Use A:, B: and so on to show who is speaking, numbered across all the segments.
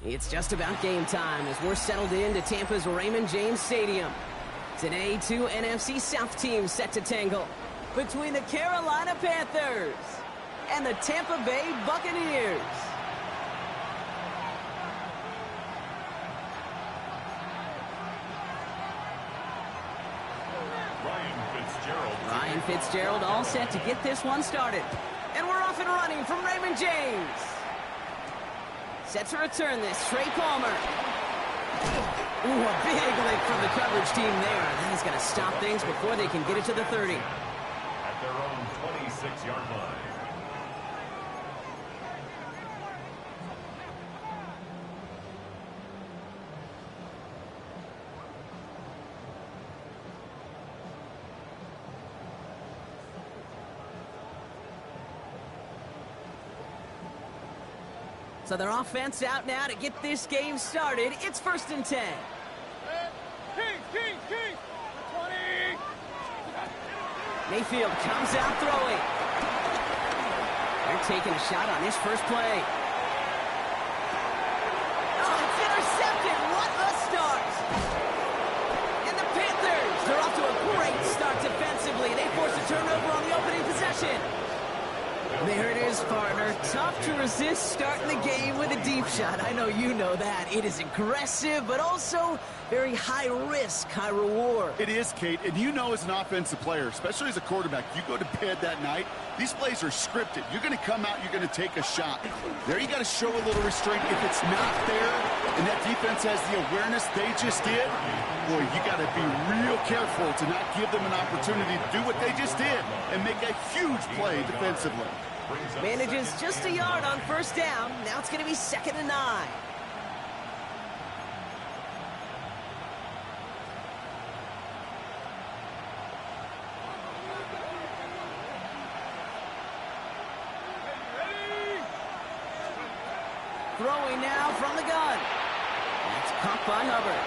A: It's just about game time as we're settled into Tampa's Raymond James Stadium. Today, two NFC South teams set to tangle between the Carolina Panthers and the Tampa Bay Buccaneers. Ryan Fitzgerald all set to get this one started. And we're off and running from Raymond James. Set to return this, Trey Palmer. Ooh, a big lick from the coverage team there. That is going to stop things before they can get it to the 30.
B: At their own 26-yard line.
A: So their offense out now to get this game started. It's 1st and 10.
C: King, 20.
A: Mayfield comes out throwing. They're taking a shot on his first play. Oh, it's intercepted. What a start. And the Panthers, they're off to a great start defensively. They force a turnover on the opening possession. There it is, partner. Tough to resist starting the game with a deep shot. I know you know that. It is aggressive, but also very high risk, high reward.
D: It is, Kate, and you know as an offensive player, especially as a quarterback, you go to bed that night, these plays are scripted. You're going to come out, you're going to take a shot. There you got to show a little restraint. If it's not there, and that defense has the awareness they just did, boy, you got to be real careful to not give them an opportunity to do what they just did and make a huge play defensively.
A: Manages just a yard on 1st down. Now it's going to be 2nd and 9. Throwing now from the gun. That's caught by Hubbard.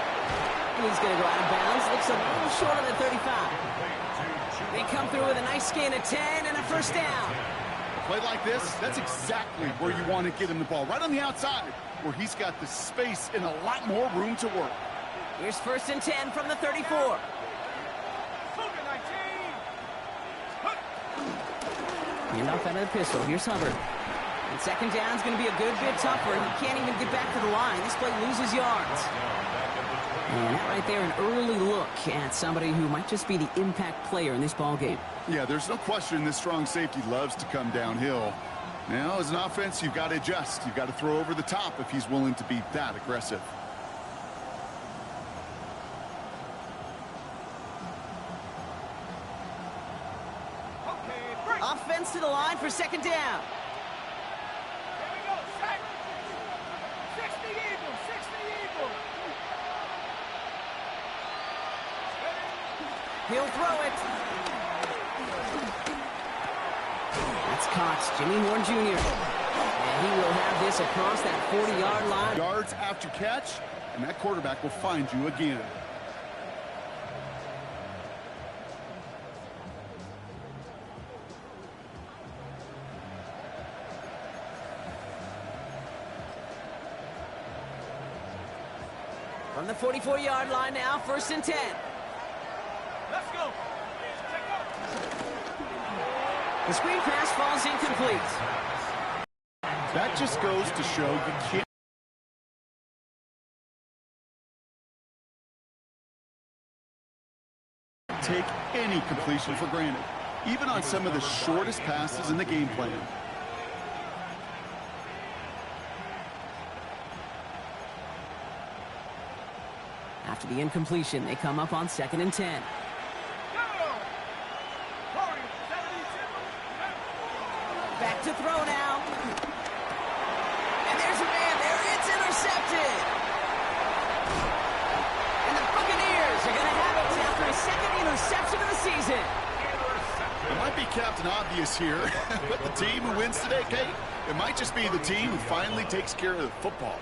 A: He's going to go out of bounds. Looks a little short of the 35. They come through with a nice gain of 10 and a 1st down.
D: Play like this, that's exactly where you want to get him the ball. Right on the outside, where he's got the space and a lot more room to work.
A: Here's 1st and 10 from the 34. Hand off out of the pistol. Here's Hubbard. And 2nd down is going to be a good bit tougher. He can't even get back to the line. This play loses yards. And that right there, an early look at somebody who might just be the impact player in this ballgame.
D: Yeah, there's no question this strong safety loves to come downhill. Now, as an offense, you've got to adjust. You've got to throw over the top if he's willing to be that aggressive.
A: Offense to the line for 2nd down. He'll throw it. That's caught. Jimmy Horn Jr. And he will have this across that 40-yard line.
D: Yards after catch, and that quarterback will find you again.
A: From the 44-yard line now, 1st and 10.
C: Let's go.
A: The screen pass falls incomplete.
D: That just goes to show you can't take any completion for granted, even on some of the shortest passes in the game plan.
A: After the incompletion, they come up on 2nd and 10. Back to throw now. And there's a man there. It's intercepted. And the Buccaneers are going to have it after a 2nd interception of the season.
D: It might be Captain Obvious here, but the team who wins today, Kate, it might just be the team who finally takes care of the football.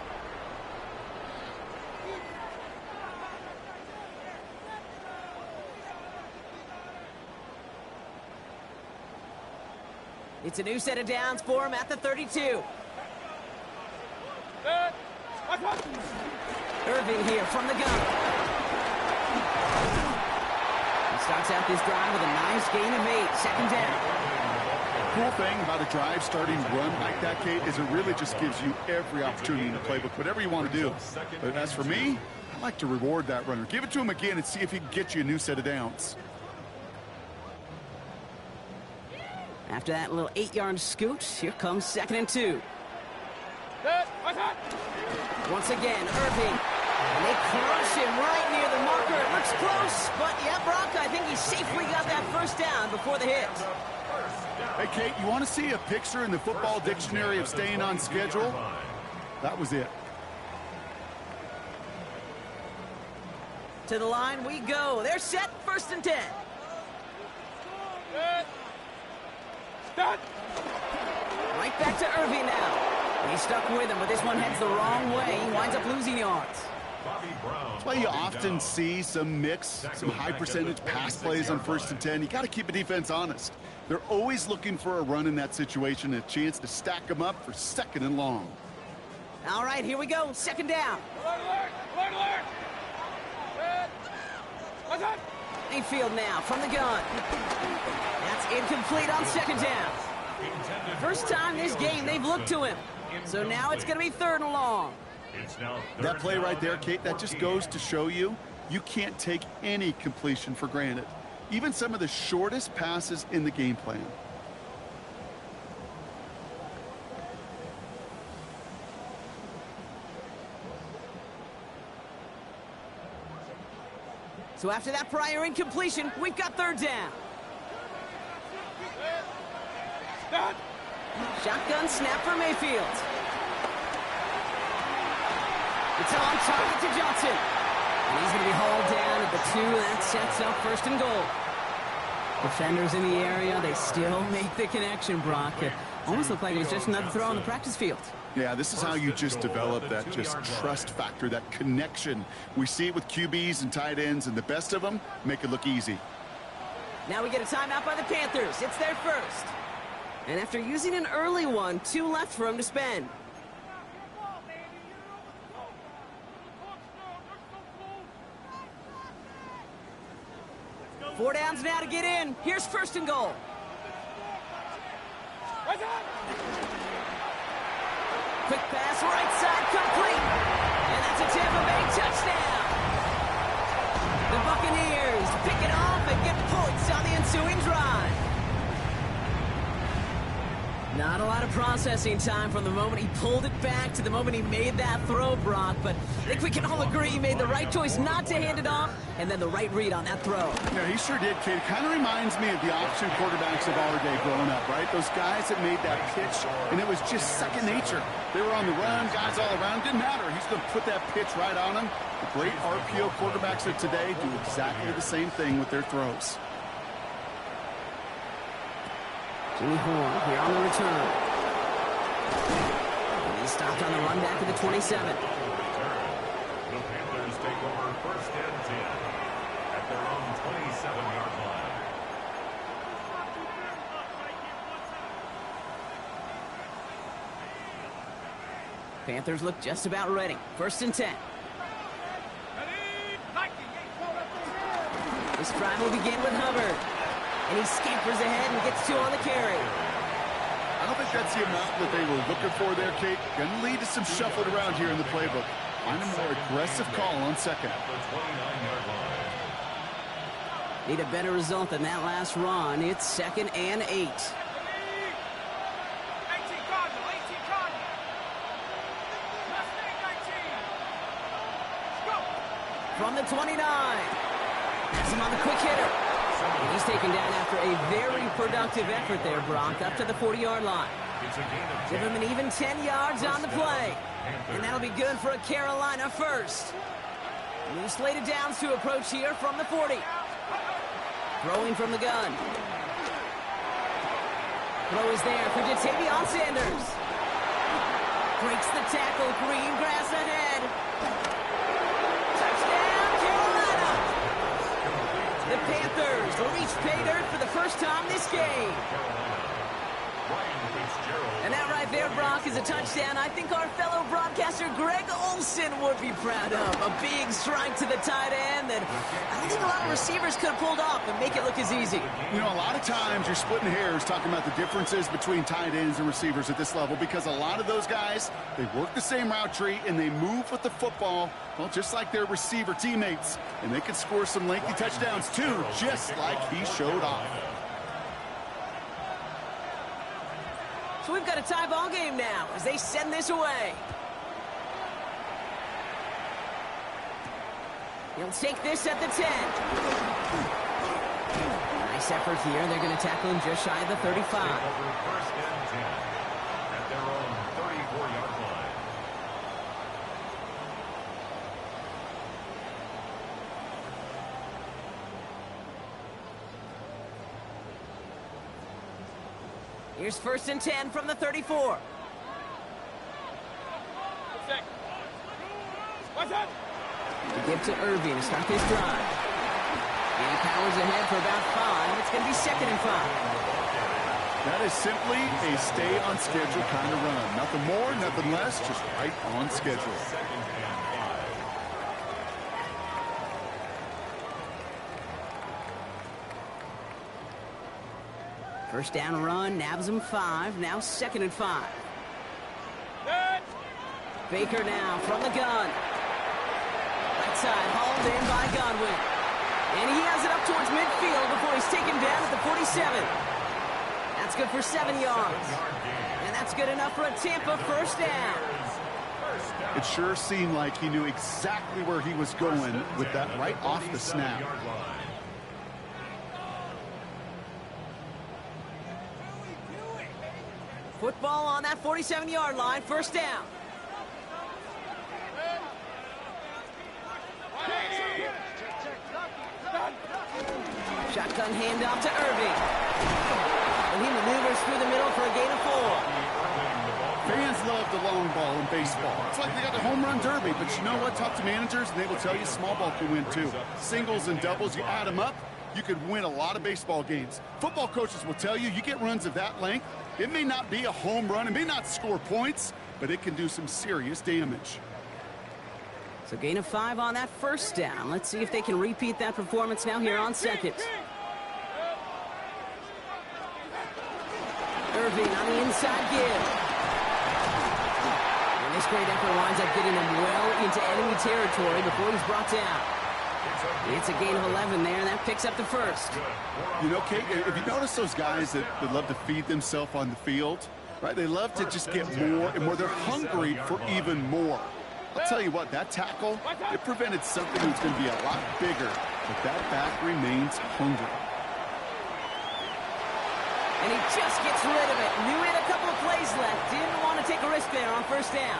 A: It's a new set of downs for him at the 32. Irving here from the gun. He starts out this drive with a nice gain of 8. Second down.
D: Cool thing about a drive starting run like that, Kate, is it really just gives you every opportunity in the playbook, whatever you want to do. But as for me, I like to reward that runner. Give it to him again and see if he can get you a new set of downs.
A: After that little 8-yard scoot, here comes 2nd and 2. Once again, Irving. And they crush him right near the marker. It looks close, but yeah, Brock, I think he safely got that first down before the hit.
D: Hey, Kate, you want to see a picture in the football dictionary of staying on schedule? That was it.
A: To the line we go. They're set. 1st and 10. Right back to Irving now. He's stuck with him, but this one heads the wrong way. He winds up losing yards.
D: That's why you often see some mix, some high percentage pass plays on 1st and 10. You got to keep a defense honest. They're always looking for a run in that situation, a chance to stack them up for 2nd and long.
A: All right, here we go. 2nd down. Mayfield now from the gun. That's incomplete on 2nd down. First time this game they've looked to him. So now it's going to be 3rd and long.
D: That play right there, Kate, that just goes to show you can't take any completion for granted. Even some of the shortest passes in the game plan.
A: So after that prior incompletion, we've got 3rd down. Shotgun snap for Mayfield. It's on target to Johnson. And he's going to be hauled down at the 2. That sets up 1st and goal. Defenders in the area, they still make the connection, Brock. It almost looked like it was just another throw on the practice field.
D: Yeah, this is how you just develop that just trust factor, that connection. We see it with QBs and tight ends, and the best of them make it look easy.
A: Now we get a timeout by the Panthers. It's their first. And after using an early one, 2 left for him to spend. Four downs now to get in. Here's 1st and goal. Quick pass, right side, complete. And that's a Tampa Bay touchdown. The Buccaneers pick it off and get points on the ensuing drive. Not a lot of processing time from the moment he pulled it back to the moment he made that throw, Brock. But I think we can all agree he made the right choice not to hand it off, and then the right read on that throw.
D: Yeah, he sure did, kid. Kind of reminds me of the option quarterbacks of our day growing up, right? Those guys that made that pitch, and it was just second nature. They were on the run, guys all around. Didn't matter. He's going to put that pitch right on him. The great RPO quarterbacks of today do exactly the same thing with their throws.
A: Jimmy Horn here on the return. And he's stopped on the run back to the 27.
B: The Panthers take over 1st and 10 at their own 27-yard line.
A: Panthers look just about ready. 1st and 10. This drive will begin with Hubbard. And he scampers ahead and gets 2 on the carry.
D: I don't think that's the amount that they were looking for there, Kate. Going to lead to some shuffling around here in the playbook. Find a more aggressive call on 2nd.
A: Need a better result than that last run. It's 2nd and 8. From the 29. That's him on the quick hitter. And he's taken down after a very productive effort there, Brock, up to the 40-yard line. Give him an even 10 yards on the play. And that'll be good for a Carolina first. New slated downs to approach here from the 40. Throwing from the gun. Throw is there for Jatavion Sanders. Breaks the tackle, green grass ahead. The Panthers reach pay dirt for the first time this game. And that right there, Brock, is a touchdown I think our fellow NFL broadcaster Greg Olsen would be proud of. A big strike to the tight end that I don't think a lot of receivers could have pulled off and make it look as easy.
D: You know, a lot of times you're splitting hairs talking about the differences between tight ends and receivers at this level because a lot of those guys, they work the same route tree and they move with the football, well, just like their receiver teammates. And they can score some lengthy touchdowns too, just like he showed off.
A: So we've got a tie ball game now as they send this away. He'll take this at the 10. Nice effort here. They're going to tackle him just shy of the 35.
B: First and 10 at their own 34-yard line.
A: Here's first and 10 from the 34.
C: What's that?
A: To give to Irving to start this drive. And he powers ahead for about 5. It's going to be second and 5.
D: That is simply a stay-on-schedule kind of run. Nothing more, nothing less, just right on schedule.
B: Second and 5.
A: First down run, nabs him 5. Now second and 5. Baker now from the gun. Right side, hauled in by Godwin. And he has it up towards midfield before he's taken down at the 47. That's good for 7 yards. And that's good enough for a Tampa first down.
D: It sure seemed like he knew exactly where he was going with that right off the snap.
A: Football on that 47-yard line, first down. Shotgun handoff to Irving. And he maneuvers through the middle for a gain of 4.
D: Fans love the long ball in baseball. It's like they got the home run derby, but you know what? Talk to managers, and they will tell you small ball can win too. Singles and doubles, you add them up, you could win a lot of baseball games. Football coaches will tell you, you get runs of that length, it may not be a home run, it may not score points, but it can do some serious damage.
A: So gain of 5 on that first down. Let's see if they can repeat that performance now here on second. Irving on the inside give. And this great effort winds up getting him well into enemy territory before he's brought down. It's a gain of 11 there, and that picks up the first.
D: You know, Kate, if you notice those guys that love to feed themselves on the field, right? They love to just get more and more. They're hungry for even more. I'll tell you what, that tackle, it prevented something that was going to be a lot bigger, but that back remains hungry.
A: And he just gets rid of it. Knew he had a couple of plays left. Didn't want to take a risk there on first down.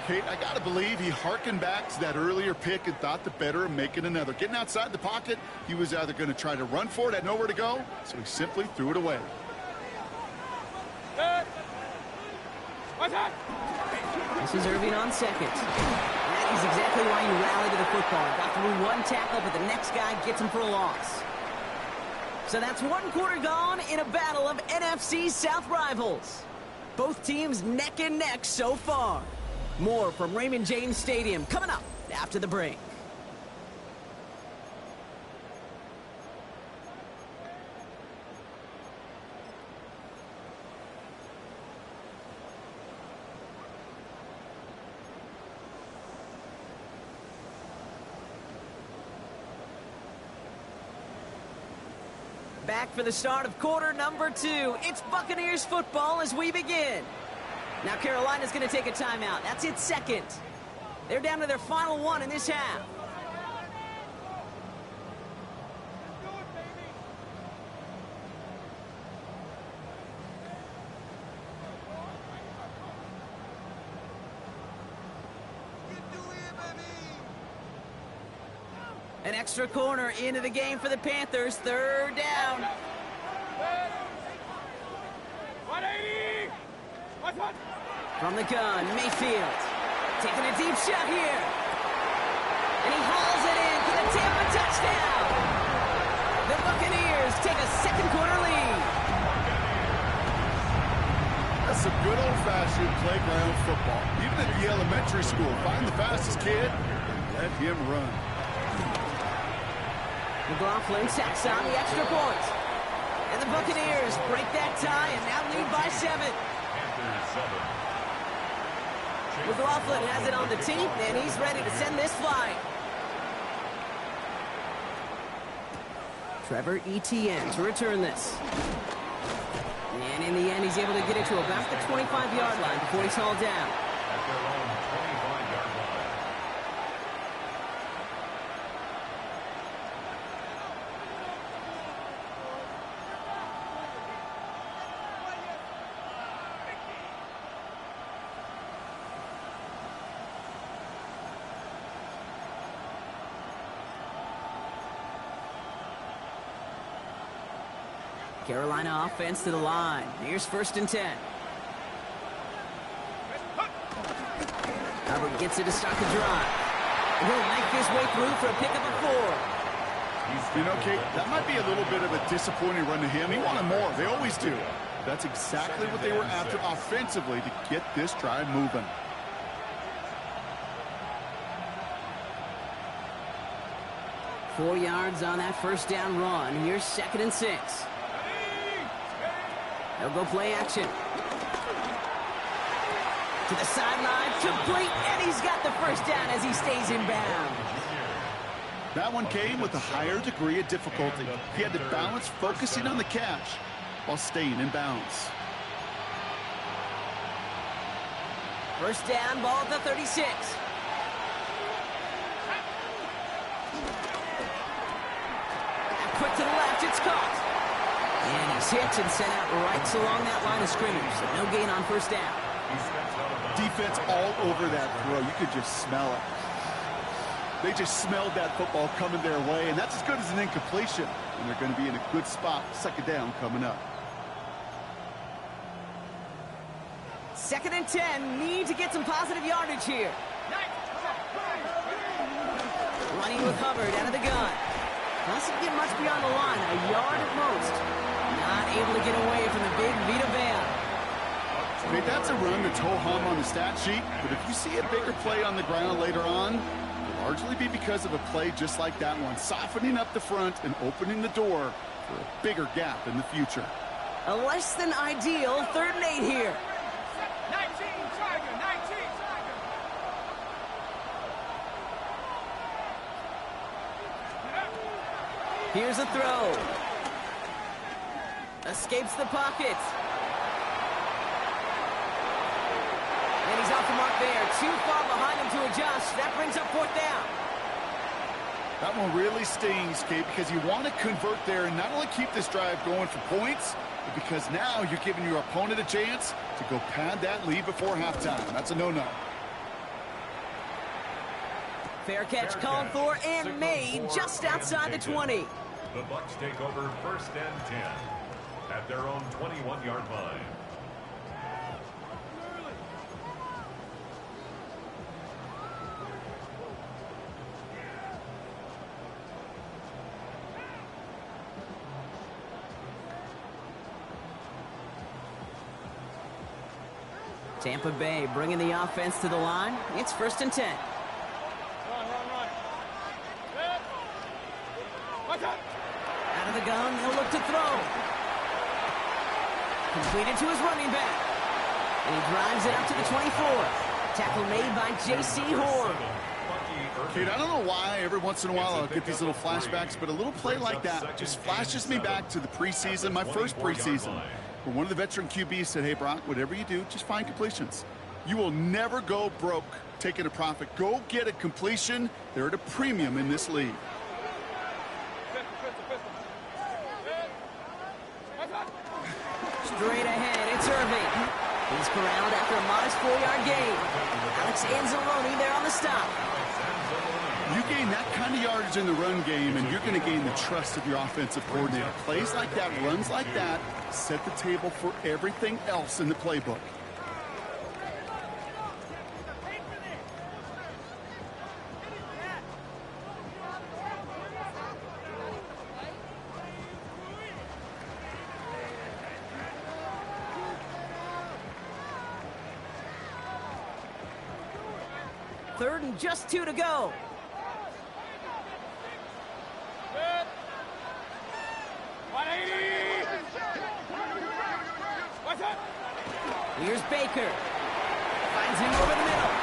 D: Kate, I got to believe he harkened back to that earlier pick and thought the better of making another. Getting outside the pocket, he was either going to try to run for it, had nowhere to go, so he simply threw it away.
C: What's that?
A: This is Irving on second. That is exactly why you rally to the football. Got through one tackle, but the next guy gets him for a loss. So that's 1 quarter gone in a battle of NFC South rivals. Both teams neck and neck so far. More from Raymond James Stadium coming up after the break. Back for the start of quarter number 2. It's Buccaneers football as we begin. Now Carolina's going to take a timeout. That's its second. They're down to their final 1 in this half. An extra corner into the game for the Panthers. Third down.
C: 180! What's that?
A: From the gun, Mayfield. Taking a deep shot here. And he hauls it in for the Tampa touchdown. The Buccaneers take a second quarter lead.
D: A some good old-fashioned playground football. Even at the elementary school, find the fastest kid and let him run.
A: McLaughlin tacks on the extra point. And the Buccaneers break that tie and now lead by 7.
B: Panthers 7.
A: McLaughlin has it on the team, and he's ready to send this flying. Trevor Etienne to return this. And in the end, he's able to get it to about the 25-yard line before he's hauled down.
B: At their own 25-yard line.
A: Carolina offense to the line. Here's 1st and 10. Hubbard gets it to start the drive. And he'll make his way through for a pickup of 4.
D: You know, Kate, that might be a little bit of a disappointing run to him. He wanted more. They always do. That's exactly what they were after offensively to get this drive moving.
A: Four yards on that 1st down run. Here's 2nd and 6. They'll go play action. To the sideline, complete, and he's got the 1st down as he stays in bounds.
D: That one came with a higher degree of difficulty. He had to balance focusing on the catch while staying in bounds.
A: 1st down, ball at the 36. Quick to the left, it's caught. And he's hit and sent out right along that line of scrimmage, so no gain on 1st down.
D: Defense all over that throw. You could just smell it. They just smelled that football coming their way, and that's as good as an incompletion. And they're going to be in a good spot, 2nd down coming up.
A: 2nd and 10, need to get some positive yardage here. Running with Hubbard out of the gun. Doesn't get much beyond the line, a yard at most. Not able to get away from the big Vita Vea.
D: Okay, that's a run that's ho-hum on the stat sheet, but if you see a bigger play on the ground later on, it'll largely be because of a play just like that one, softening up the front and opening the door for a bigger gap in the future.
A: A less than ideal 3rd and 8 here.
C: 19, Tiger, 19, Tiger.
A: Here's a throw. Escapes the pocket. And he's off the mark there. Too far behind him to adjust. That brings up 4th down.
D: That one really stings, Kate, because you want to convert there and not only keep this drive going for points, but because now you're giving your opponent a chance to go pad that lead before halftime. That's a no-no.
A: Fair catch called for and made just outside the 20.
B: The Bucs take over 1st and 10 at their own 21-yard line.
A: Tampa Bay bringing the offense to the line. It's 1st and 10.
C: Run. Set. Watch out.
A: Out of the gun, he'll look to throw. Completed to his running back. And he drives it up to the 24. Tackle made by J.C. Horn.
D: Kate, I don't know why every once in a while I'll get these little flashbacks, but a little play like that just flashes me back to the preseason, my first preseason, where one of the veteran QBs said, hey, Brock, whatever you do, just find completions. You will never go broke taking a profit. Go get a completion. They're at a premium in this league.
A: Straight ahead, it's Irving. He's corralled after a modest 4-yard gain. Alex Anzalone there on the stop.
D: You gain that kind of yardage in the run game, and you're going to gain the trust of your offensive coordinator. Plays like that, runs like that, set the table for everything else in the playbook.
A: 3rd and just 2 to go.
C: Good. 180. What's that?
A: Here's Baker. Finds him over the middle.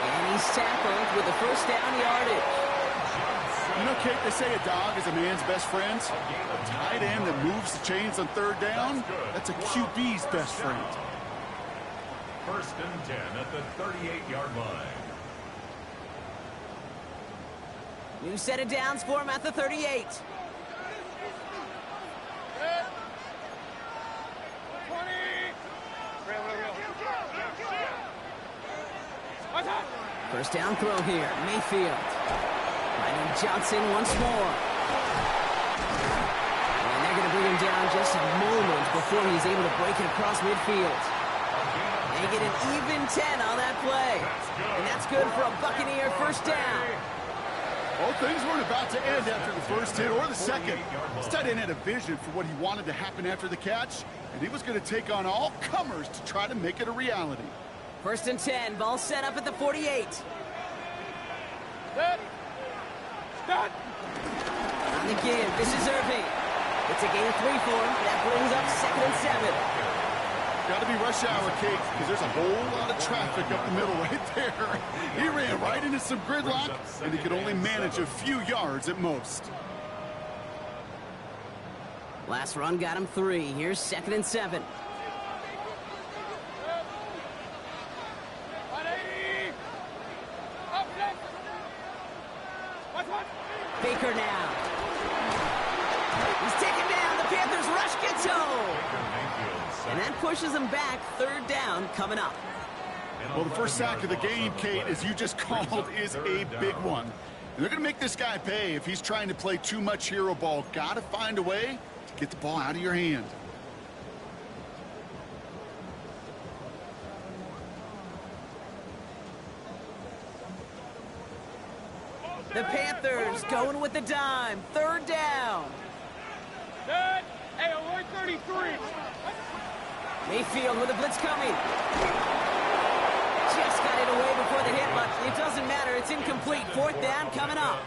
A: And he's tackled with the first down yardage.
D: You know, Kate, they say a dog is a man's best friend. A tight end that moves the chains on 3rd down, that's a QB's best friend.
B: 1st and 10 at the 38-yard line.
A: New set of downs for him at the 38.
C: 20. Real. What's that?
A: First down throw here. Mayfield. Finding Johnson once more. And they're going to bring him down just a moment before he's able to break it across midfield. They get an even 10 on that play. And that's good for a Buccaneer first down.
D: Well, things weren't about to end after the first hit or the second. This tight end had a vision for what he wanted to happen after the catch, and he was going to take on all comers to try to make it a reality.
A: 1st and 10. Ball set up at the 48.
C: Good. Done.
A: On the give, this is Irving. It's a gain of 3 for him. That brings up 2nd and 7.
D: Got to be rush hour, Kate, because there's a whole lot of traffic up the middle right there. He ran right into some gridlock, and he could only manage a few yards at most.
A: Last run got him 3. Here's 2nd and 7.
C: 180. Up left. What?
A: Baker now. He's taken down. The Panthers rush gets home. And that pushes them back. 3rd down coming up.
D: Well, the first sack of the game, Kate, as you just called, is a big one. They're going to make this guy pay if he's trying to play too much hero ball. Got to find a way to get the ball out of your hand.
A: The Panthers going with the dime. 3rd down.
C: Good. Hey, alert 33.
A: Mayfield with a blitz coming. Just got it away before the hit, but it doesn't matter. It's incomplete. 4th down coming up.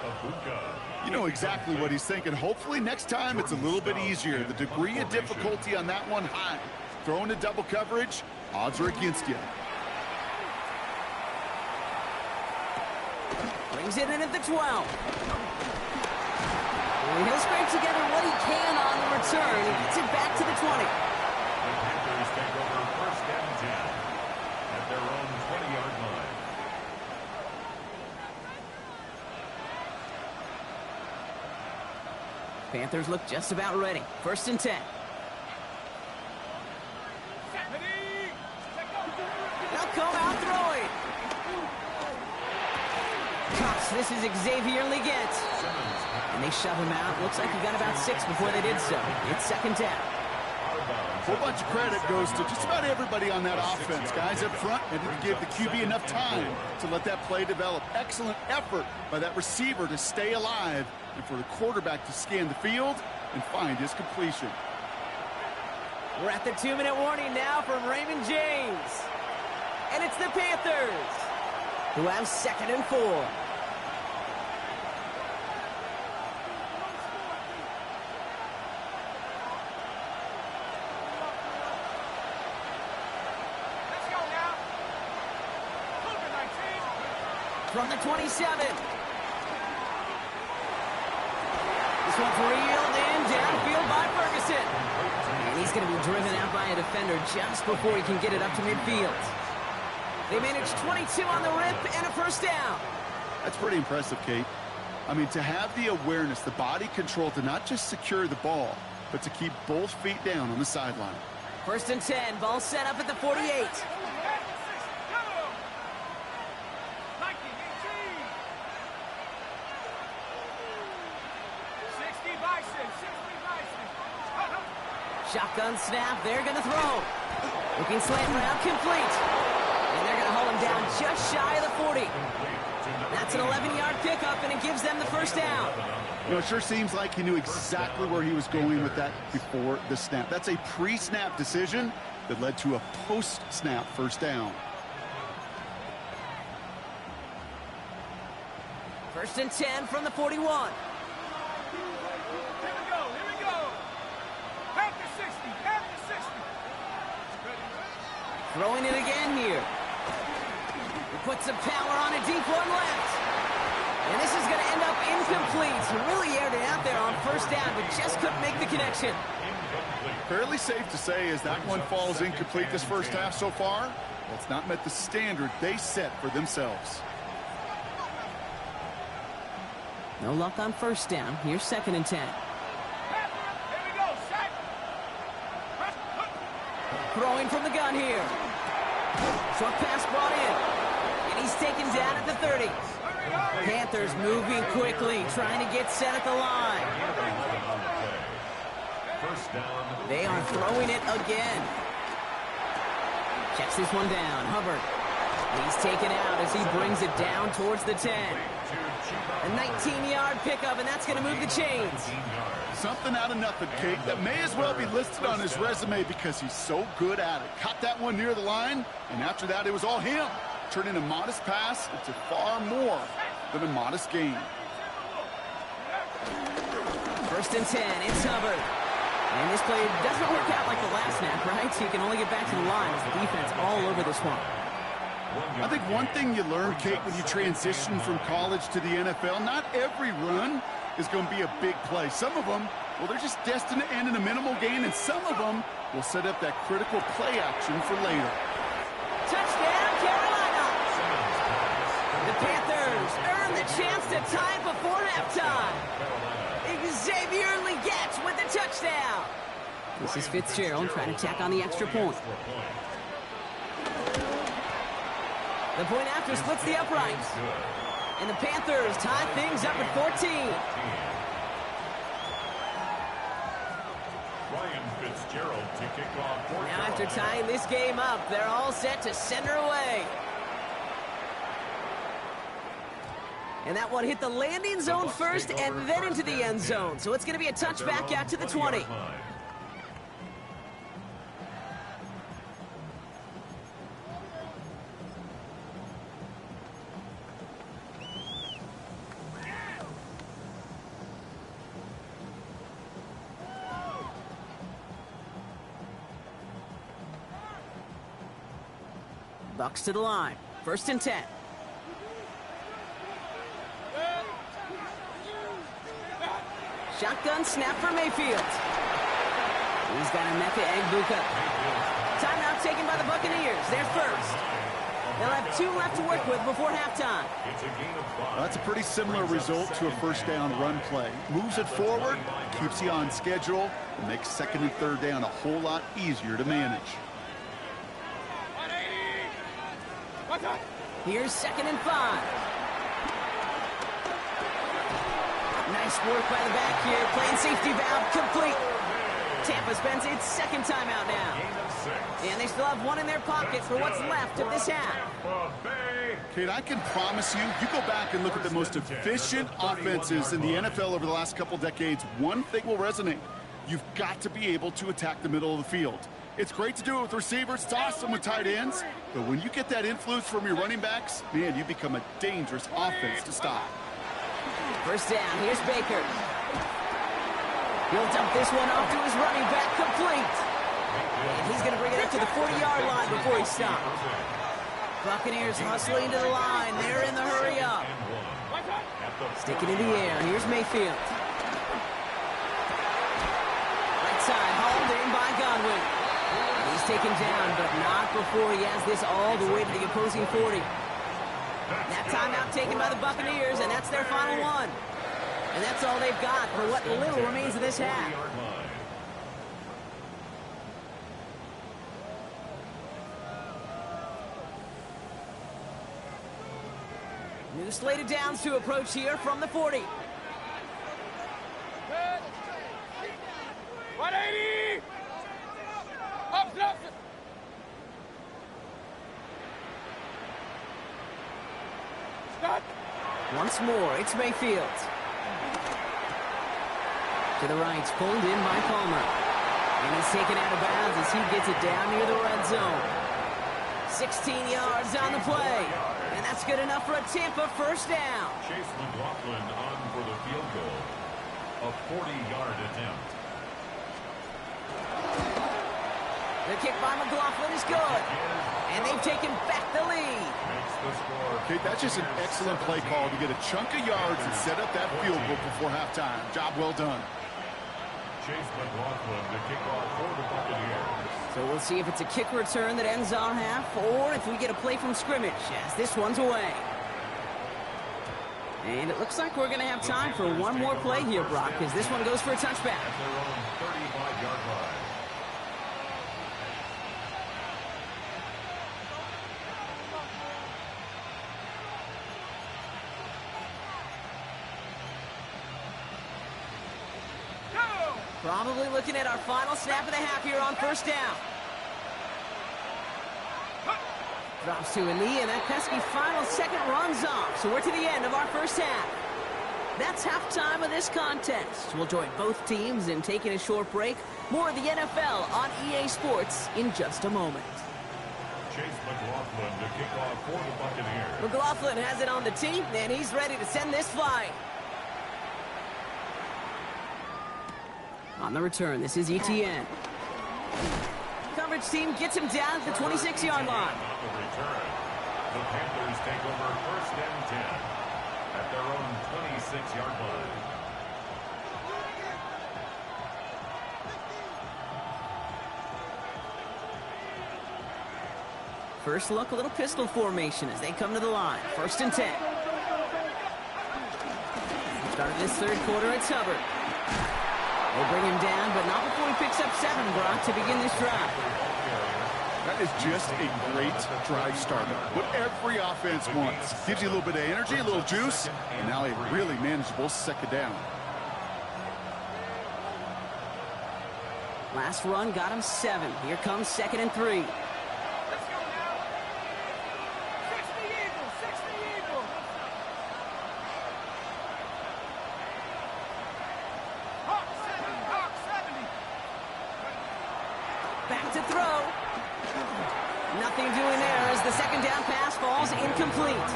D: You know exactly what he's thinking. Hopefully next time it's a little bit easier. The degree of difficulty on that one high. Throwing to double coverage, odds are against you.
A: Brings it in at the 12. And he'll scrape together what he can on the return. He gets it back to the 20.
B: The Panthers take over 1st and 10 at their own 20-yard line.
A: Panthers look just about ready. 1st and 10. They'll come out throwing. Cox, this is Xavier Liggett. And they shove him out. Looks like he got about 6 before they did so. It's 2nd down.
D: A whole bunch of credit goes to just about everybody on that offense. Guys up front had to give the QB enough time to let that play develop. Excellent effort by that receiver to stay alive and for the quarterback to scan the field and find his completion.
A: We're at the 2-minute warning now from Raymond James. And it's the Panthers who have 2nd and 4. From the 27. This one's reeled in downfield by Ferguson. And he's going to be driven out by a defender just before he can get it up to midfield. They managed 22 on the rip and a 1st down.
D: That's pretty impressive, Kate. I mean, to have the awareness, the body control to not just secure the ball, but to keep both feet down on the sideline.
A: 1st and 10. Ball set up at the 48. Shotgun snap, they're going to throw. Looking slant route, complete. And they're going to hold him down just shy of the 40. That's an 11-yard pickup, and it gives them the 1st down.
D: You know, it sure seems like he knew exactly where he was going with that before the snap. That's a pre-snap decision that led to a post-snap 1st down.
A: First and 10 from the 41.
C: Here we go. Half to 60, half to 60.
A: Throwing it again here. He puts some power on a deep one left. And this is going to end up incomplete. He really aired it out there on first down, but just couldn't make the connection.
D: Fairly safe to say as that one falls incomplete this first half so far, well, it's not met the standard they set for themselves.
A: No luck on first down. Here's second and 10.
C: Here we go, set.
A: Throwing from the gun here. Short pass brought in. And he's taken down at the 30. Panthers moving quickly, trying to get set at the line.
B: First down.
A: They are throwing it again. Checks this one down. Hubbard. He's taken out as he brings it down towards the 10. A 19-yard pickup, and that's going to move the chains.
D: Something out of nothing, Kate, that may as well be listed on his resume because he's so good at it. Caught that one near the line, and after that, it was all him. Turning a modest pass into far more than a modest gain.
A: First and 10, it's Hubbard. And this play doesn't work out like the last snap, right? So you can only get back to the line as the defense all over this one.
D: I think one thing you learn, Kate, when you transition from college to the NFL, not every run is going to be a big play. Some of them, well, they're just destined to end in a minimal gain, and some of them will set up that critical play action for later.
A: Touchdown, Carolina! The Panthers earn the chance to tie before halftime. Xavier Legette with the touchdown. This is Fitzgerald trying to tack on the extra point. The point after splits the uprights. And the Panthers tie things up at 14.
B: Ryan Fitzgerald to kick off.
A: Now after tying this game up, they're all set to send her away. And that one hit the landing zone first and then into the end zone. So it's going to be a touchback out to the 20. Bucks to the line. First and 10. Shotgun snap for Mayfield. He's got a Emeka Egbuka. Timeout taken by the Buccaneers. They're first. They'll have 2 left to work with before halftime.
D: Well, that's a pretty similar result to a first down run play. Moves it forward, keeps you on schedule, and makes second and third down a whole lot easier to manage.
A: Here's second and 5. Nice work by the back here. Playing safety valve complete. Tampa spends its second timeout now. And they still have 1 in their pocket for what's left of this half.
D: Kate, I can promise you, you go back and look at the most efficient offenses in the NFL over the last couple decades, one thing will resonate. You've got to be able to attack the middle of the field. It's great to do it with receivers. It's awesome with tight ends. But when you get that influence from your running backs, man, you become a dangerous offense to stop.
A: First down, here's Baker. He'll dump this one off to his running back, complete. And he's going to bring it up to the 40-yard line before he stops. Buccaneers hustling to the line. They're in the hurry up. Sticking in the air. Here's Mayfield. Right side, hauled in by Godwin. He's taken down, but not before he has this all the way to the opposing 40. That timeout taken by the Buccaneers, and that's their final one. And that's all they've got for what little remains of this half. New slate of downs to approach here from the 40.
C: 180! Up, left! Stop!
A: Once more, it's Mayfield. To the right, pulled in by Palmer. And he's taken out of bounds as he gets it down near the red zone. 16 yards on the play. And that's good enough for a Tampa first down.
B: Chase McLaughlin on for the field goal. A 40-yard attempt.
A: The kick by McLaughlin is good. And they've taken back the lead.
B: Makes the score.
D: Okay, that's just an excellent play call to get a chunk of yards and set up that field goal before halftime. Job well done.
B: Chase McLaughlin, the kickoff for the Buccaneers.
A: So we'll see if it's a kick return that ends our half or if we get a play from scrimmage as this one's away. And it looks like we're going to have time for one more play here, Brock, because this one goes for a touchback.
B: At their own 35-yard line.
A: Probably looking at our final snap of the half here on first down. Drops to a knee, and that pesky final second runs off. So we're to the end of our first half. That's halftime of this contest. We'll join both teams in taking a short break. More of the NFL on EA Sports in just a moment.
B: Chase McLaughlin, the kickoff for the Buccaneers.
A: McLaughlin has it on the tee, and he's ready to send this flying. On the return, this is ETN. Coverage team gets him down at the 26-yard line.
B: On the return, the Panthers take over first and 10 at their own 26-yard line.
A: First look, a little pistol formation as they come to the line. First and 10. Started this third quarter, it's Hubbard. They'll bring him down, but not before he picks up 7, Brock, to begin this drive.
D: That is just a great drive starter. What every offense wants. Gives you a little bit of energy, a little juice, and now a really manageable second down.
A: Last run got him 7. Here comes 2nd and 3.
C: Let's go now. 60 Eagles, 60 Eagles. Hawk 70.
A: Back to throw. Nothing doing there as the second down pass falls incomplete.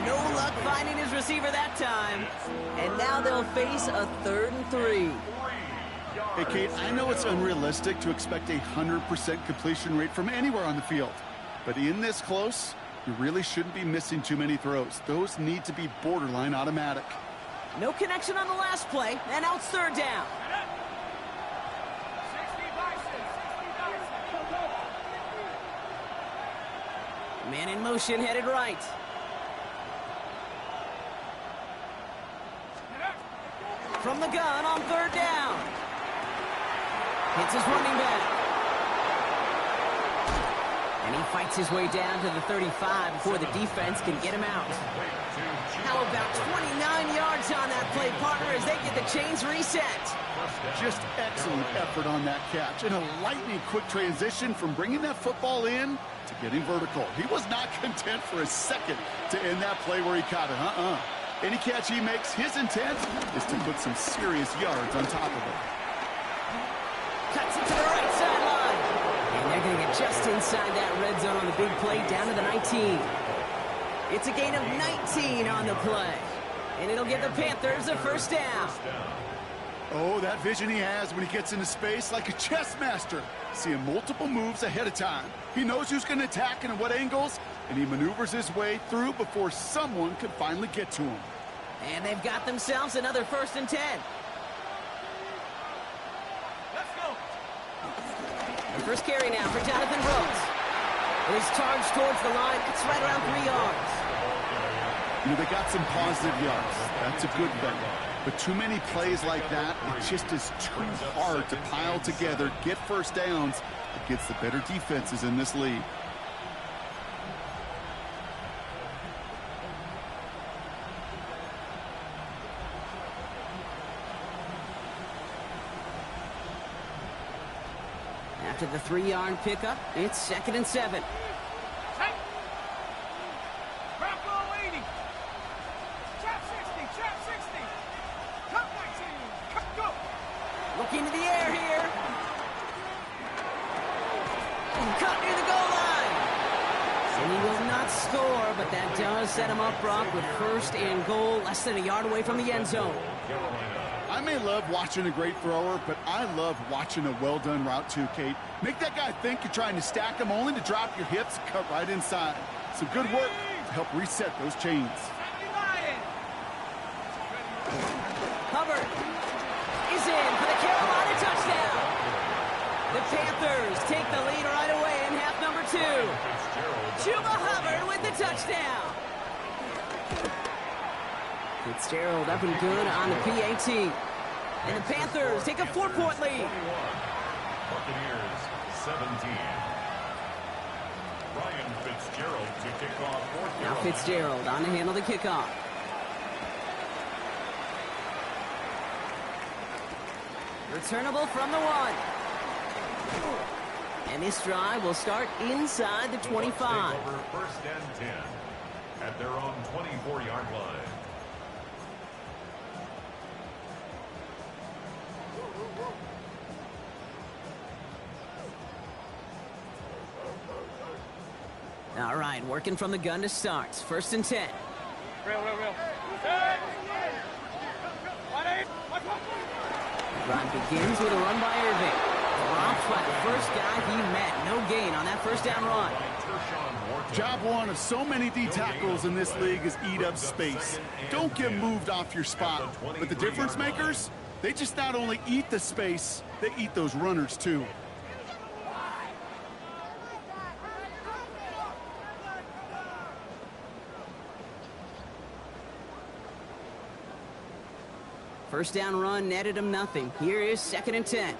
A: No luck finding his receiver that time. And now they'll face a 3rd and 3.
D: Hey, Kate, I know it's unrealistic to expect a 100% completion rate from anywhere on the field. But in this close, you really shouldn't be missing too many throws. Those need to be borderline automatic.
A: No connection on the last play, and now it's 3rd down.
C: 60 vices.
A: Man in motion, headed right. From the gun on 3rd down. Hits his running back. And he fights his way down to the 35 before the defense can get him out. How about 29 yards on that play, partner, as they get the chains reset.
D: Just excellent effort on that catch. And a lightning quick transition from bringing that football in to getting vertical. He was not content for a second to end that play where he caught it. Any catch he makes, his intent is to put some serious yards on top of it.
A: Cuts it to the right sideline. And they're going to get just inside that red zone on the big play down to the 19. It's a gain of 19 on the play. And it'll give the Panthers a first down.
D: Oh, that vision he has when he gets into space like a chess master. Seeing multiple moves ahead of time. He knows who's going to attack and at what angles, and he maneuvers his way through before someone can finally get to him.
A: And they've got themselves another 1st and 10.
C: Let's go.
A: The first carry now for Jonathan Brooks. His charge towards the line, it's right around 3 yards.
D: You know, they got some positive yards. That's a good thing. But too many plays like that, it just is too hard to pile together, get first downs against the better defenses in this league.
A: After the 3-yard pickup, it's 2nd and 7.
C: Take. Drop ball 80. Trap 60. Trap 60. Cut 19. Cut, go.
A: Looking to the air here. And cut near the goal line. And he will not score, but But that does set him up, Brock, with first and goal, less than a yard away from the end zone.
D: I may love watching a great thrower, but I love watching a well-done route too, Kate. Make that guy think you're trying to stack him, only to drop your hips and cut right inside. Some good work to help reset those chains.
A: Hubbard is in for the Carolina touchdown. The Panthers take the lead right away in half number 2. Chuba Hubbard with the touchdown. Fitzgerald up and good on the PAT. And the Panthers take a 4-point lead.
B: Buccaneers 17. Ryan Fitzgerald to kick off for
A: Now Fitzgerald on to handle the kickoff. Returnable from the 1. And this drive will start inside the 25.
B: Over first and 10 at their own 24-yard line.
A: All right, working from the gun to start. First and 10.
C: Real.
A: Drive begins with a run by Irving. Dropped by the first guy he met. No gain on that first down run.
D: Job one of so many D tackles in this league is eat up space. Don't get moved off your spot. But the difference makers, they just not only eat the space, they eat those runners too.
A: First down run netted him nothing. Here is second and 10.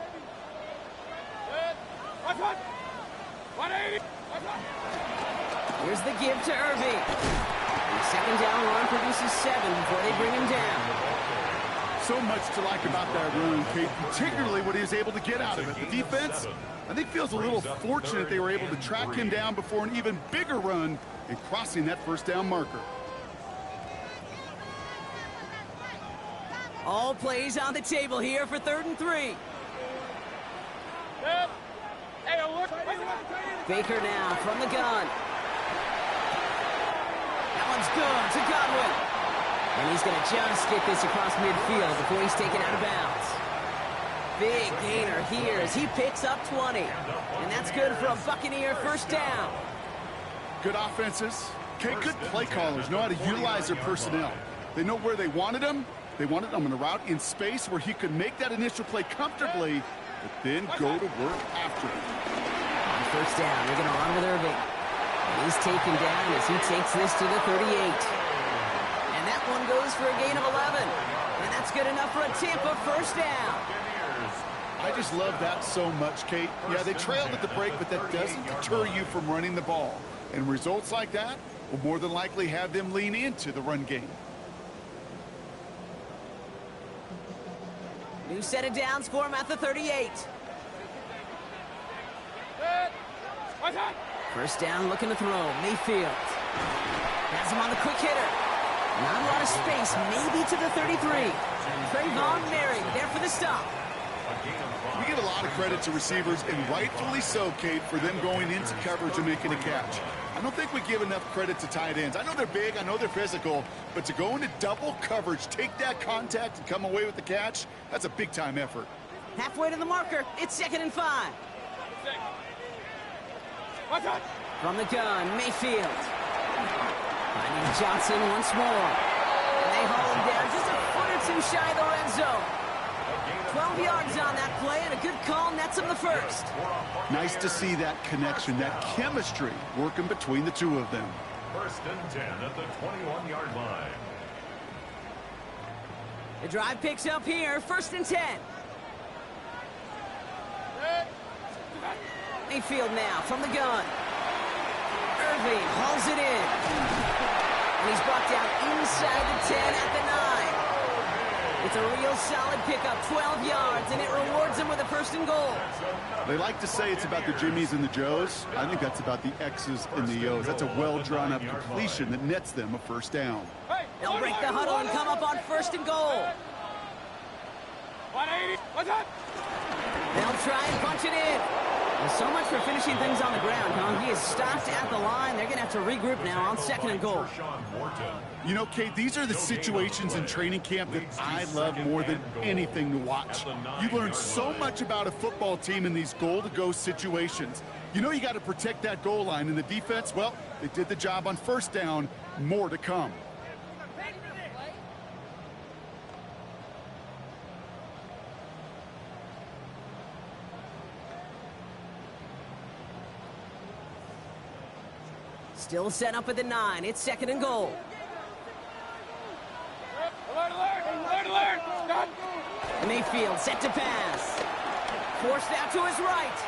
A: Here's the give to Irving. The second down run produces 7 before they bring him down.
D: So much to like about that run, Kate, particularly what he was able to get out of it. The defense, I think, feels a little fortunate they were able to track him down before an even bigger run and crossing that first down marker.
A: All plays on the table here for 3rd and 3. Baker now from the gun. That one's good to Godwin. And he's going to just get this across midfield before he's taken out of bounds. Big gainer here as he picks up 20. And that's good for a Buccaneer first down.
D: Good offenses. Kate, good play callers know how to utilize their personnel. They know where they wanted them. They wanted him on a route in space where he could make that initial play comfortably, but then go to work after it.
A: On first down, they're going to run with Irving. And he's taken down as he takes this to the 38. And that one goes for a gain of 11. And that's good enough for a Tampa first down.
D: I just love that so much, Kate. Yeah, they trailed at the break, but that doesn't deter you from running the ball. And results like that will more than likely have them lean into the run game.
A: New set of downs for him at the 38. First down, looking to throw. Mayfield has him on the quick hitter. Not a lot of space, maybe to the 33. Trayvon Merrick there for the stop.
D: We give a lot of credit to receivers, and rightfully so, Kate, for them going into coverage and making a catch. I don't think we give enough credit to tight ends. I know they're big, I know they're physical, but to go into double coverage, take that contact, and come away with the catch, that's a big-time effort.
A: Halfway to the marker, it's 2nd and 5. From the gun, Mayfield. Finding Johnson once more. And they haul him down just a foot or 2 shy of the red zone. 12 yards on that play, and a good call nets him the first.
D: Nice to see that connection, that chemistry working between the two of them.
B: First and 10 at the 21-yard line.
A: The drive picks up here, 1st and 10. Mayfield now from the gun. Irving hauls it in. And he's brought down inside the 10 at the 9. It's a real solid pickup, 12 yards, and it rewards him with a 1st and goal.
D: They like to say it's about the Jimmies and the Joes. I think that's about the X's and the O's. That's a well-drawn-up completion that nets them a first down.
A: They'll break the huddle and come up on 1st and goal.
C: 180. What's up?
A: They'll try and punch it in. Well, so much for finishing things on the ground, huh? He is stopped at the line. They're going to have to regroup now on 2nd and goal.
D: You know, Kate, these are the situations in training camp that I love more than anything to watch. You learn so much about a football team in these goal-to-go situations. You know you got to protect that goal line, and the defense, well, they did the job on 1st down. More to come.
A: Still set up at the 9. It's 2nd and goal.
C: Alert, alert! Alert, alert! Stop!
A: Mayfield set to pass. Forced out to his right.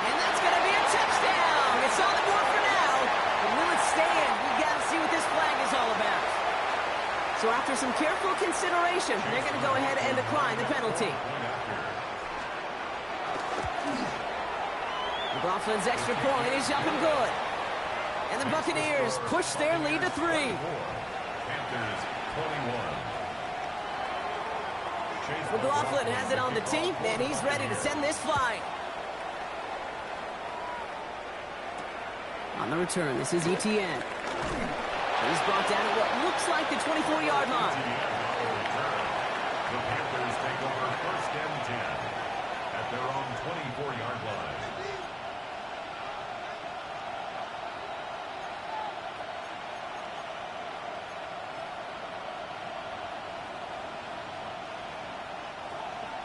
A: And that's going to be a touchdown. It's on the board for now. But will it stand? We got to see what this flag is all about. So after some careful consideration, they're going to go ahead and decline the penalty. McLaughlin's extra point is up and good. And the Buccaneers push their lead to 3.
B: Panthers 21.
A: McLaughlin has it on the tee, and he's ready to send this flying. On the return, this is Etienne. He's brought down at what looks like the 24-yard line.
B: The Panthers take over 1st and 10 at their own 24-yard line.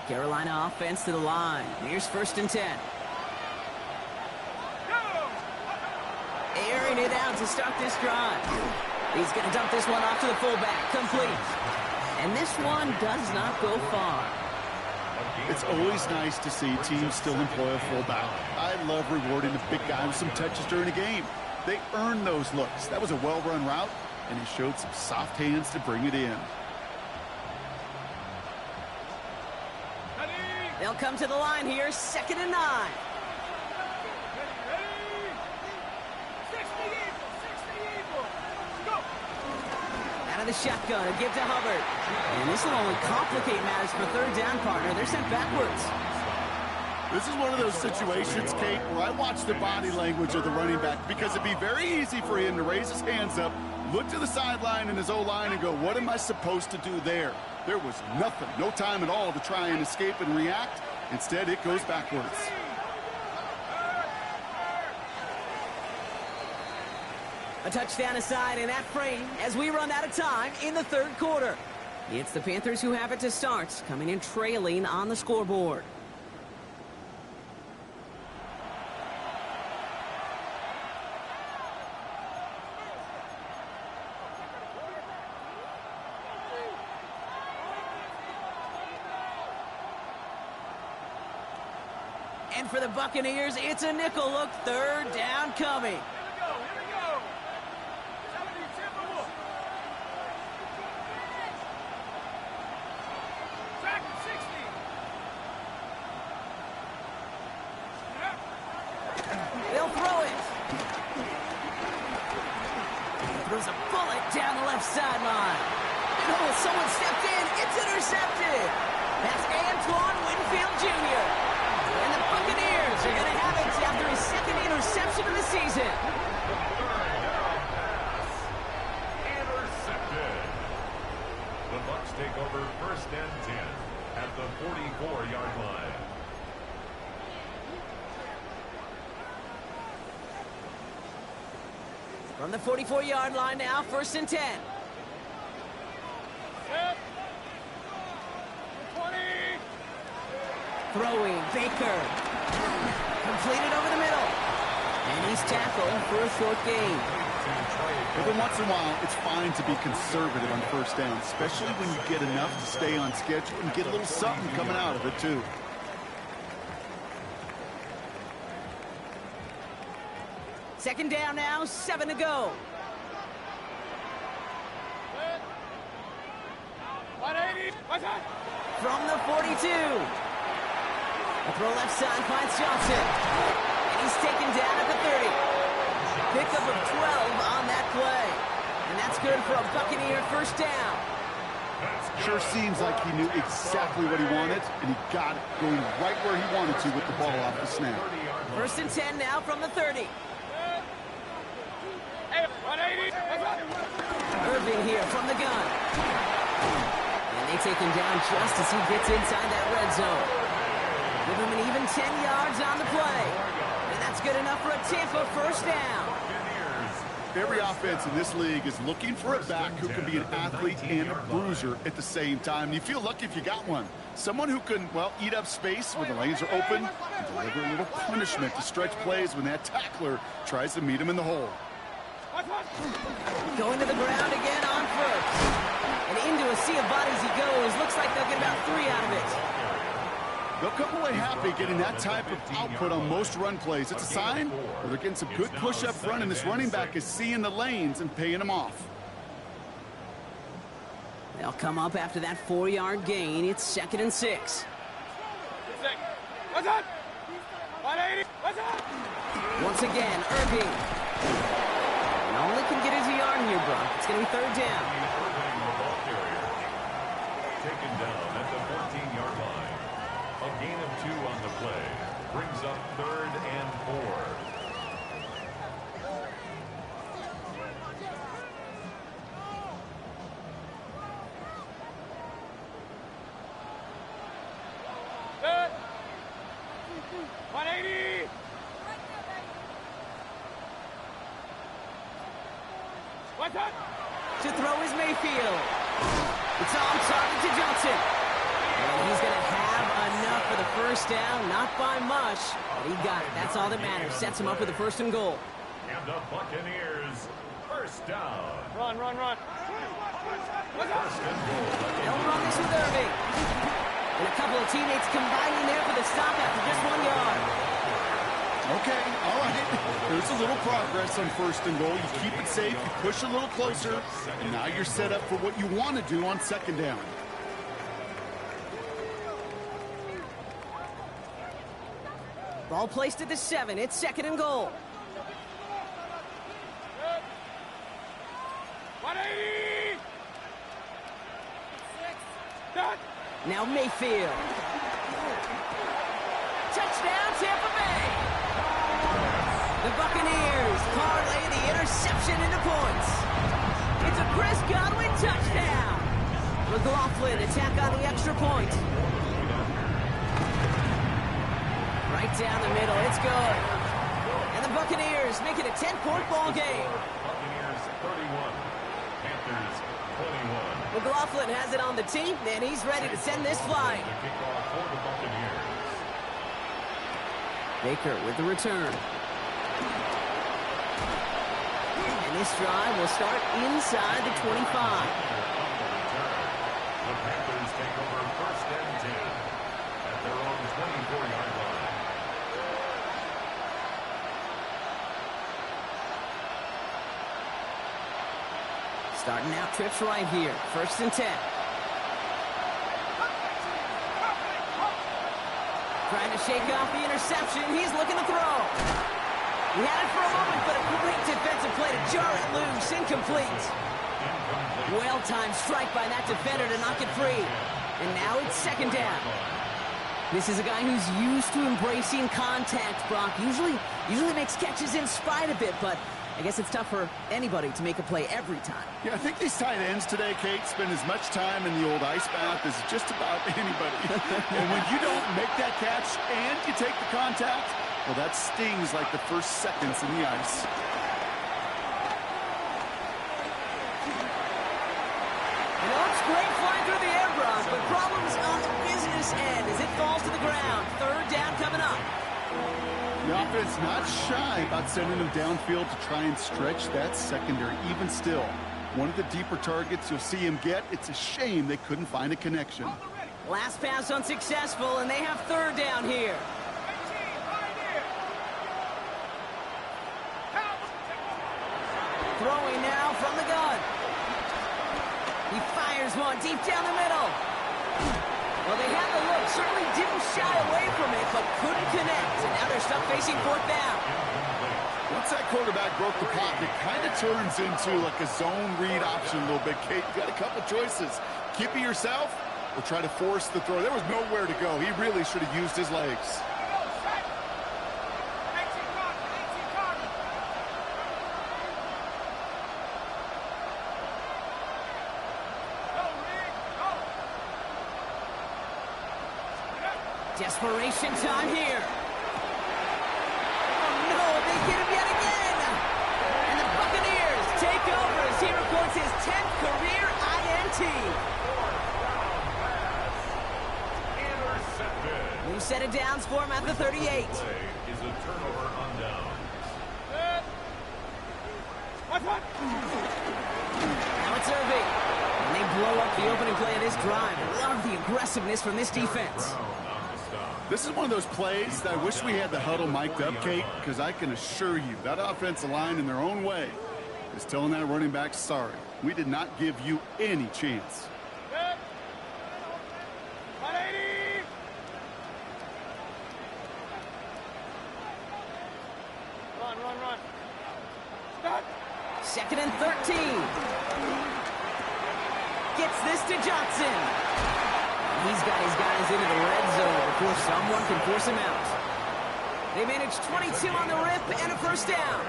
A: Carolina offense to the line. Here's 1st and 10. Airing it out to start this drive. He's going to dump this one off to the fullback. Complete. And this one does not go far.
D: It's always nice to see teams still employ a fullback. I love rewarding the big guy with some touches during a game. They earn those looks. That was a well-run route, and he showed some soft hands to bring it in.
A: They'll come to the line here, 2nd and 9. Out of the shotgun, a give to Hubbard. And this will only complicate matters for 3rd down, partner. They're sent backwards.
D: This is one of those situations, Kate, where I watch the body language of the running back because it'd be very easy for him to raise his hands up, look to the sideline in his O-line and go, what am I supposed to do there? There was nothing, no time at all to try and escape and react. Instead, it goes backwards.
A: A touchdown aside in that frame as we run out of time in the 3rd quarter. It's the Panthers who have it to start, coming in trailing on the scoreboard. And for the Buccaneers, it's a nickel look. 3rd down coming.
C: Here we go. 70, Track 60.
A: They'll throw it. Throws a bullet down the left sideline. And oh, someone stepped in. It's intercepted. That's Antoine Winfield Jr. And the Buccaneers are going to have it after his 2nd interception of the season.
B: Intercepted. The Bucs take over 1st and 10 at the 44-yard line.
A: From the 44-yard line now, 1st and 10.
C: Set. 20.
A: Throwing, Baker. Completed over the middle. And he's tackled for a short gain.
D: Every once in a while, it's fine to be conservative on 1st down, especially when you get enough to stay on schedule and get a little something coming out of it, too.
A: Second down now, 7 to go.
C: 180. What's that?
A: From the 42. A throw left side finds Johnson. And he's taken down at the 30. Pickup of 12 on that play. And that's good for a Buccaneer 1st down.
D: Sure seems like he knew exactly what he wanted, and he got it, going right where he wanted to with the ball off the snap.
A: 1st and 10 now from the 30. Irving here from the gun. And they take him down just as he gets inside that red zone. Give him an even 10 yards on the play. And that's good enough for a Tampa first down.
D: Every offense in this league is looking for a back who can be an athlete and a bruiser at the same time. You feel lucky if you got one. Someone who can, well, eat up space when the lanes are open and deliver a little punishment to stretch plays when that tackler tries to meet him in the hole.
A: Going to the ground again on first. And into a sea of bodies he goes. Looks like they'll get about 3 out of it.
D: They'll come away happy getting that type of output on most run plays. It's a sign where they're getting some good push up front, and this running back is seeing the lanes and paying them off.
A: They'll come up after that 4-yard gain. It's 2nd and 6.
C: What's up? 180. What's up?
A: Once again, Irving. And only can get his yard here, Brock. It's going to be 3rd down.
B: Taken down at the 14-yard line. A gain of 2 on the play. Brings up 3rd and 4.
C: Good. 180. What's up?
A: To throw is Mayfield. It's on target to Johnson. And he's going to have enough for the first down. Not by much, but he got it. That's all that matters. Sets him up with a 1st and goal.
B: And the Buccaneers, first down.
C: Run.
B: First and goal.
A: They'll run this with Irving. And a couple of teammates combining there for the stop after just 1 yard.
D: Okay, all right. There's a little progress on 1st and goal. You keep it safe, you push a little closer, and now you're set up for what you want to do on 2nd down.
A: Ball placed at the 7. It's 2nd and goal.
C: 180. Done.
A: Now Mayfield. Touchdown, Tampa Bay. The Buccaneers parlay the interception into points. It's a Chris Godwin touchdown. McLaughlin attack on the extra point. Right down the middle. It's good. And the Buccaneers make it a 10-point ball game.
B: Buccaneers 31. Panthers 21.
A: McLaughlin has it on the team, and he's ready to send this flying.
B: The kickoff for the Buccaneers.
A: Baker with the return. And this drive will start inside the 25.
B: The Panthers take over 1st and 10 at their own 24-yard line.
A: Starting out trips right here. 1st and 10. Trying to shake off the interception. He's looking to throw. He had it for a moment, but a great defensive play to jar it loose. Incomplete. Well-timed strike by that defender to knock it free. And now it's 2nd down. This is a guy who's used to embracing contact, Brock. Usually makes catches in spite of it, but I guess it's tough for anybody to make a play every time.
D: Yeah, I think these tight ends today, Kate, spend as much time in the old ice bath as just about anybody. And when you don't make that catch and you take the contact, well, that stings like the first seconds in the ice.
A: And it looks great flying through the air, Brock, but problems on the business end as it falls to the ground. 3rd down coming up.
D: The offense not shy about sending them downfield to try and stretch that secondary. Even still, one of the deeper targets you'll see him get. It's a shame they couldn't find a connection.
A: Last pass unsuccessful, and they have 3rd down here. Throwing now from the gun. He fires one deep down the middle. Well, they had the look, certainly didn't shy away from it, but couldn't connect. And now they're stuck facing 4th down.
D: Let's Once that quarterback broke the pocket, it kind of turns into like a zone read option a little bit, Kate. You got a couple choices. Keep it yourself or try to force the throw. There was nowhere to go. He really should have used his legs.
A: Desperation time here. Oh no, they get him yet again. And the Buccaneers take over as he records his 10th career INT.
B: Intercepted.
A: New set of downs for him at the 38.
B: Play is a turnover on downs.
A: Now it's Irving. And they blow up the opening play of this drive. Love the aggressiveness from this defense.
D: This is one of those plays that I wish we had the huddle mic'd up, Kate, because I can assure you that offensive line in their own way is telling that running back, sorry, we did not give you any chance.
C: 180! Run. Stop!
A: 2nd and 13. Gets this to Johnson. He's got his guys into the red zone before someone can force him out. They managed 22 on the rip and a first down.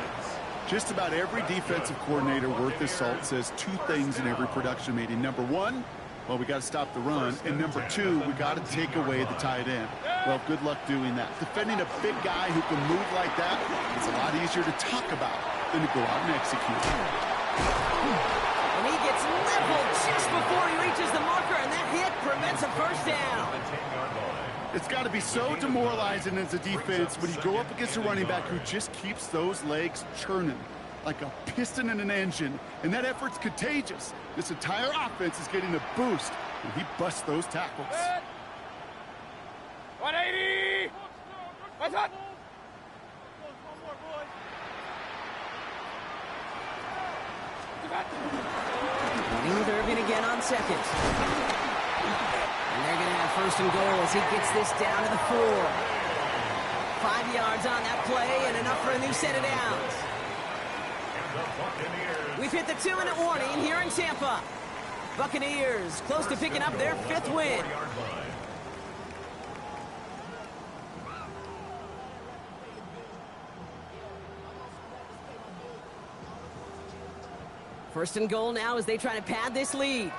D: Just about every defensive coordinator worth his salt says two things in every production meeting. Number one, well, we got to stop the run. And number two, we got to take away the tight end. Well, good luck doing that. Defending a big guy who can move like that, it's a lot easier to talk about than to go out and execute.
A: And he gets leveled just before he reaches the marker, and that hit prevents a first down.
D: It's got to be so demoralizing as a defense when you go up against a running back who just keeps those legs churning like a piston in an engine, and that effort's contagious. This entire offense is getting a boost when he busts those tackles.
C: 180! What's up?
A: Running with Irving again on second. And they're going to have first and goal as he gets this down to the 4. 5 yards on that play and enough for a new set of downs. We've hit the 2-minute warning here in Tampa. Buccaneers close to picking up their 5th win. First and goal now as they try to pad this lead.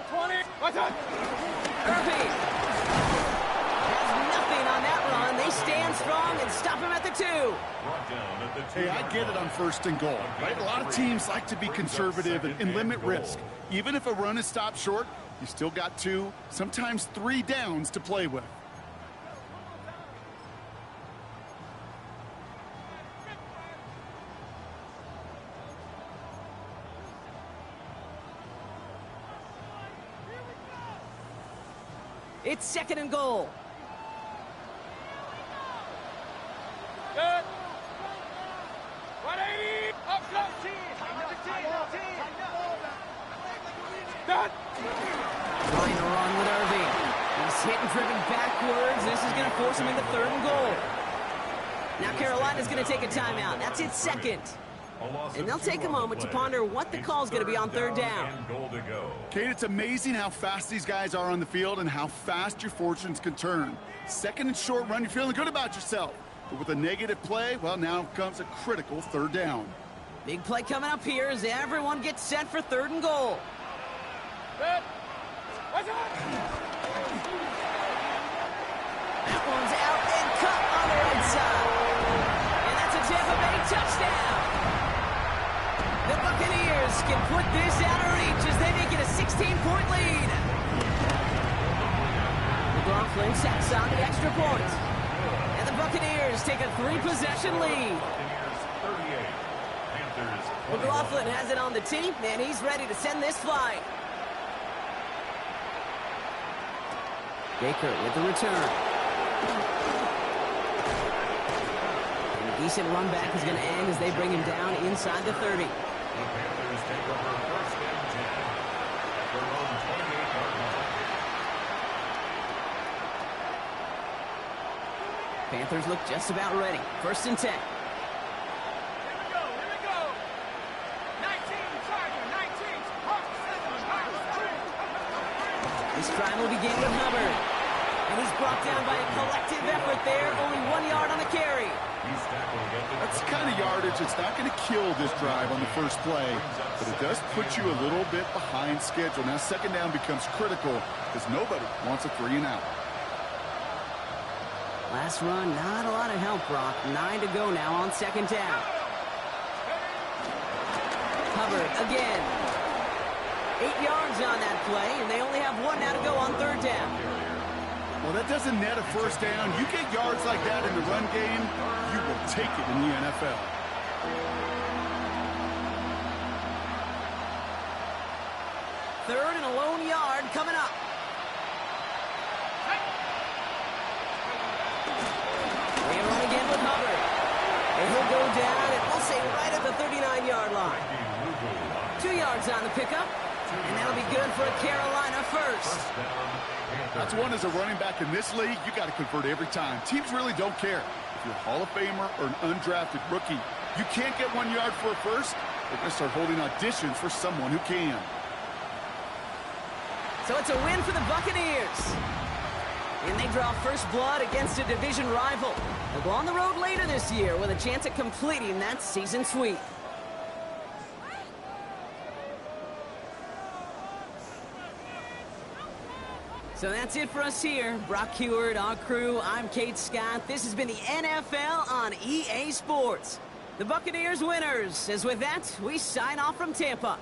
C: 20. What's up?
A: Irving has nothing on that run. They stand strong and stop him at the 2.
D: Hey, I get it on first and goal, right? A lot of teams like to be conservative and limit risk. Even if a run is stopped short, you still got 2, sometimes 3 downs to play with.
A: It's 2nd and goal.
C: Good. 180. Up, go, team. Done.
A: Trying to run with Irving. He's hit and driven backwards. This is going to force him into 3rd and goal. Now Carolina's going to take a timeout. That's its 2nd. And they'll take a moment to ponder what the call's going to be on 3rd down.
D: Kate, it's amazing how fast these guys are on the field and how fast your fortunes can turn. 2nd and short run, you're feeling good about yourself. But with a negative play, well, now comes a critical 3rd down.
A: Big play coming up here as everyone gets set for 3rd and goal.
C: Good. What's up?
A: That one's out and cut on the right side. And that's a Tampa Bay touchdown. The Buccaneers can put this out of reach as they make it a 16-point lead. McLaughlin sacks on the extra point. And the Buccaneers take a 3-possession lead. McLaughlin has it on the tee, and he's ready to send this flight. Baker with the return. And a decent run back is going to end as they bring him down inside the 30.
B: The Panthers take over first and 10 at their own 28-yard line.
A: Panthers look just about ready. 1st and 10.
C: Here we go, here we go. 19, Charger, 19, Hawk 7,
A: This drive will begin with Hubbard. And he's brought down by a collective effort there. Only 1 yard on the carry.
B: He's tackled at the
D: That's the kind of yardage that's not going to kill this drive on the first play, but it does put you a little bit behind schedule. Now 2nd down becomes critical because nobody wants a 3 and out.
A: Last run, not a lot of help, Brock. 9 to go now on 2nd down. Hubbard again. 8 yards on that play, and they only have 1 now to go on 3rd down.
D: Well, that doesn't net a 1st down. You get yards like that in the run game, you will take it in the NFL.
A: Third and a lone yard coming up. They run again with Hubbard. And he'll go down, and we'll say right at the 39-yard line. 2 yards on the pickup, and that'll be good for a Carolina first.
D: That's one as a running back in this league, you got to convert every time. Teams really don't care. If you're a Hall of Famer or an undrafted rookie, you can't get 1 yard for a first, they're going to start holding auditions for someone who can.
A: So it's a win for the Buccaneers. And they draw first blood against a division rival. They'll go on the road later this year with a chance at completing that season sweep. So that's it for us here. Brock Heward, our crew, I'm Kate Scott. This has been the NFL on EA Sports. The Buccaneers winners. As with that, we sign off from Tampa.